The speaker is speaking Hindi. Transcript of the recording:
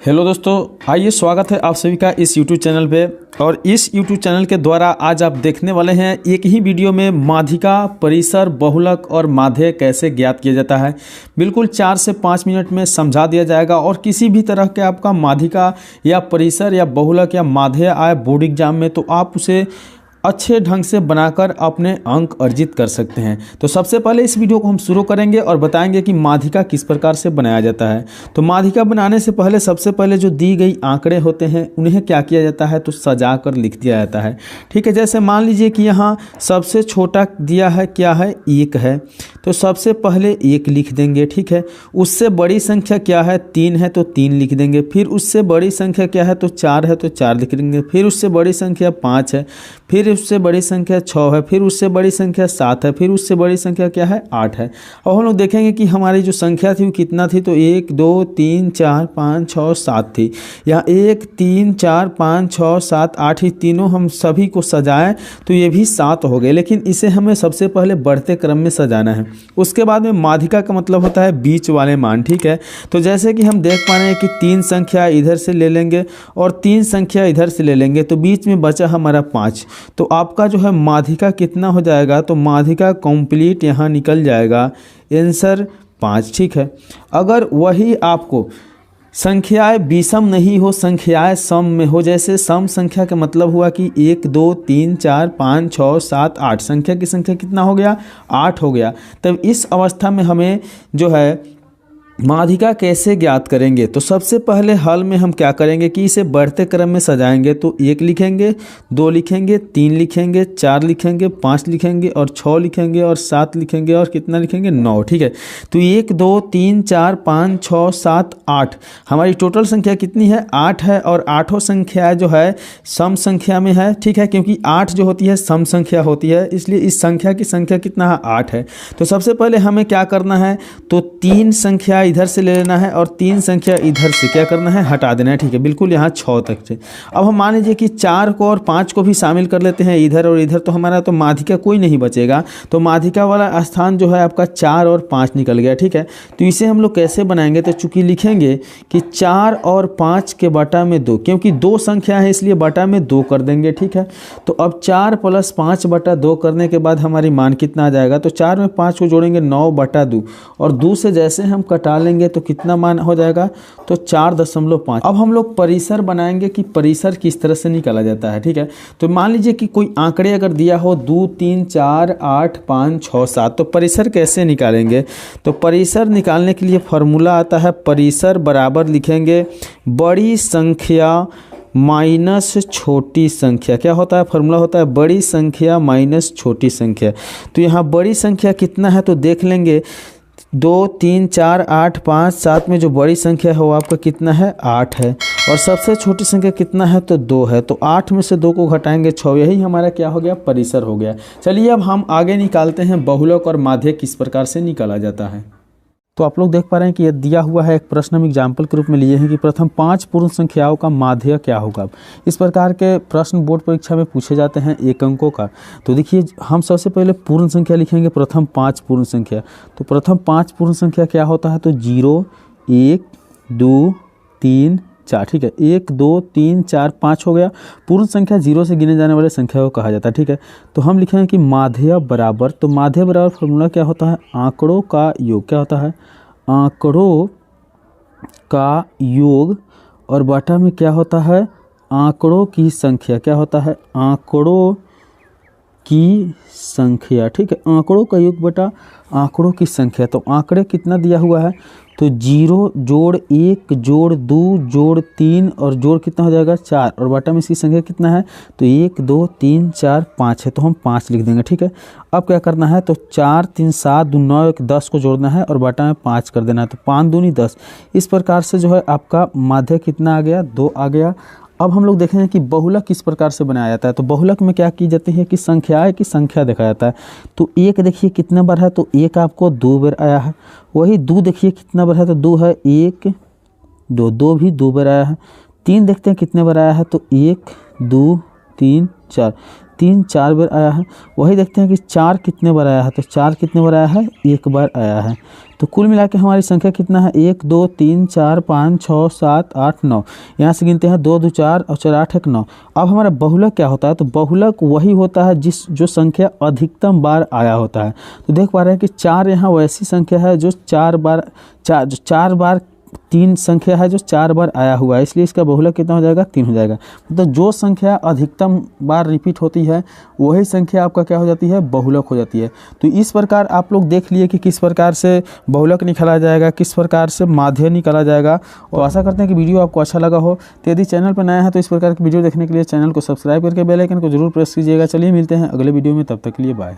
हेलो दोस्तों, आइए स्वागत है आप सभी का इस YouTube चैनल पे। और इस YouTube चैनल के द्वारा आज आप देखने वाले हैं एक ही वीडियो में माध्यिका, परिसर, बहुलक और माध्य कैसे ज्ञात किया जाता है। बिल्कुल 4 से 5 मिनट में समझा दिया जाएगा। और किसी भी तरह के आपका माध्यिका या परिसर या बहुलक या माध्य आए बोर्ड एग्जाम में तो आप उसे अच्छे ढंग से बनाकर अपने अंक अर्जित कर सकते हैं। तो सबसे पहले इस वीडियो को हम शुरू करेंगे और बताएंगे कि माध्यिका किस प्रकार से बनाया जाता है। तो माध्यिका बनाने से पहले सबसे पहले जो दी गई आंकड़े होते हैं उन्हें क्या किया जाता है, तो सजा कर लिख दिया जाता है। ठीक है, जैसे मान लीजिए कि यहाँ सबसे छोटा दिया है क्या है, 1 है, तो सबसे पहले 1 लिख देंगे। ठीक है, उससे बड़ी संख्या क्या है, 3 है तो 3 लिख देंगे। फिर उससे बड़ी संख्या क्या है, तो 4 है तो 4 लिख देंगे। फिर उससे बड़ी संख्या 5 है, फिर उससे बड़ी संख्या 6 है, फिर उससे बड़ी संख्या 7 है, फिर उससे बड़ी संख्या क्या है, 8 है। और हम लोग देखेंगे कि हमारी जो संख्या थी वो कितना थी, तो 1 2 3 4 5 6 7 थी। यहाँ 1 3 4 5 6 7 8 ही तीनों हम सभी को सजाएं तो ये भी 7 हो गए। लेकिन इसे हमें सबसे पहले बढ़ते क्रम में सजाना है। उसके बाद में माध्यिका का मतलब होता है बीच वाले मान। ठीक है, तो जैसे कि हम देख पा रहे हैं कि 3 संख्या इधर से ले लेंगे और 3 संख्या इधर से ले लेंगे, तो बीच में बचा हमारा 5। तो आपका जो है माध्यिका कितना हो जाएगा, तो माध्यिका कंप्लीट यहाँ निकल जाएगा, आंसर 5। ठीक है, अगर वही आपको संख्याएं विषम नहीं हो, संख्याएं सम में हो, जैसे सम संख्या का मतलब हुआ कि 1 2 3 4 5 6 7 8 संख्या की संख्या कितना हो गया, 8 हो गया। तब इस अवस्था में हमें जो है माध्यिका कैसे ज्ञात करेंगे, तो सबसे पहले हल में हम क्या करेंगे कि इसे बढ़ते क्रम में सजाएंगे। तो 1 लिखेंगे, 2 लिखेंगे, 3 लिखेंगे, 4 लिखेंगे, 5 लिखेंगे और 6 लिखेंगे और 7 लिखेंगे और कितना लिखेंगे, 9। ठीक है, तो 1 2 3 4 5 6 7 8 हमारी टोटल संख्या कितनी है, 8 है। और 8 संख्या जो है सम संख्या में है। ठीक है, क्योंकि 8 जो होती है सम संख्या होती है, इसलिए इस संख्या की संख्या कितना है, 8 है। तो सबसे पहले हमें क्या करना है, तो 3 संख्या इधर से ले लेना है और 3 संख्या इधर से क्या करना है, हटा देना है। ठीक है, बिल्कुल यहाँ 6 तक से। अब हम मान लीजिए कि 4 को और 5 को भी शामिल कर लेते हैं इधर और इधर, तो हमारा तो माध्यिका कोई नहीं बचेगा। तो माध्यिका वाला स्थान जो है आपका 4 और 5 निकल गया। ठीक है, तो इसे हम लोग कैसे बनाएंगे, तो चूंकि लिखेंगे कि 4 और 5 के बटा में 2, क्योंकि 2 संख्या है इसलिए बटा में 2 कर देंगे। ठीक है, तो अब 4 + 5 बटा 2 करने के बाद हमारी मान कितना आ जाएगा, तो 4 में 5 को जोड़ेंगे 9 बटा 2 और 2 से जैसे हम कटा लेंगे तो कितना मान हो जाएगा, तो 4.5। अब हम लोग परिसर बनाएंगे कि परिसर किस तरह से निकाला जाता है। ठीक है, तो मान लीजिए कि कोई आंकड़े अगर दिया हो 2 3 4 8 5 6 7, तो परिसर कैसे निकालेंगे, तो परिसर निकालने के लिए फॉर्मूला आता है, परिसर बराबर लिखेंगे बड़ी संख्या माइनस छोटी संख्या। क्या होता है, फॉर्मूला होता है बड़ी संख्या माइनस छोटी संख्या। तो यहाँ बड़ी संख्या कितना है, तो देख लेंगे 2 3 4 8 5 7 में जो बड़ी संख्या है वो आपका कितना है, 8 है। और सबसे छोटी संख्या कितना है, तो 2 है। तो 8 में से 2 को घटाएंगे 6, यही हमारा क्या हो गया, परिसर हो गया। चलिए अब हम आगे निकालते हैं बहुलक और माध्य किस प्रकार से निकाला जाता है। तो आप लोग देख पा रहे हैं कि ये दिया हुआ है, एक प्रश्न हम एग्जाम्पल के रूप में लिए हैं कि प्रथम 5 पूर्ण संख्याओं का माध्य क्या होगा। इस प्रकार के प्रश्न बोर्ड परीक्षा में पूछे जाते हैं 1 अंकों का। तो देखिए हम सबसे पहले पूर्ण संख्या लिखेंगे, प्रथम 5 पूर्ण संख्या। तो प्रथम 5 पूर्ण संख्या क्या होता है, तो 0 1 2 3 4। ठीक है, 1 2 3 4 5 हो गया। पूर्ण संख्या 0 से गिने जाने वाले संख्या को कहा जाता है। ठीक है, तो हम लिखेंगे कि माध्य बराबर, तो माध्य बराबर फॉर्मूला क्या होता है, आंकड़ों का योग। क्या होता है, आंकड़ों का योग और बटा में क्या होता है, आंकड़ों की संख्या। क्या होता है, आंकड़ों की संख्या। ठीक है, आंकड़ों का योग बटा आंकड़ों की संख्या। तो आंकड़े कितना दिया हुआ है, तो 0 जोड़ 1 जोड़ 2 जोड़ 3 और जोड़ कितना हो जाएगा, 4 और बटा में इसकी संख्या कितना है, तो 1 2 3 4 5 है, तो हम 5 लिख देंगे। ठीक है, अब क्या करना है, तो 4 3 7 2 9 1 10 को जोड़ना है और बटा में 5 कर देना है, तो 5 दूनी 10। इस प्रकार से जो है आपका माध्य कितना आ गया, 2 आ गया। अब हम लोग देखेंगे कि बहुलक किस प्रकार से बनाया जाता है। तो बहुलक में क्या की जाती है कि संख्याएं की संख्या देखा जाता है। तो 1 देखिए कितना बार है, तो 1 आपको 2 बार आया है। वही 2 देखिए कितना बार है, तो 2 है, 1 2 2 भी 2 बार आया है। 3 देखते हैं कितने बार आया है, तो 1 2 3 4 3 4 बार आया है। वही देखते हैं कि 4 कितने बार आया है, तो 4 कितने बार आया है, 1 बार आया है। तो कुल मिला के हमारी संख्या कितना है 1 2 3 4 5 6 7 8 9। यहाँ से गिनते हैं 2 2 4 और 4 8 1 9। अब हमारा बहुलक क्या होता है, तो बहुलक वही होता है जो संख्या अधिकतम बार आया होता है। तो देख पा रहे हैं कि 4 यहाँ वैसी संख्या है जो 4 बार 3 संख्या है जो 4 बार आया हुआ है, इसलिए इसका बहुलक कितना हो जाएगा 3 हो जाएगा। तो जो संख्या अधिकतम बार रिपीट होती है वही संख्या आपका क्या हो जाती है, बहुलक हो जाती है। तो इस प्रकार आप लोग देख लिए कि किस प्रकार से बहुलक निकाला जाएगा, किस प्रकार से माध्य निकाला जाएगा। और आशा करते हैं कि वीडियो आपको अच्छा लगा हो। तो यदि चैनल पर नया है तो इस प्रकार की वीडियो देखने के लिए चैनल को सब्सक्राइब करके बेल आइकन को जरूर प्रेस कीजिएगा। चलिए मिलते हैं अगले वीडियो में, तब तक के लिए बाय।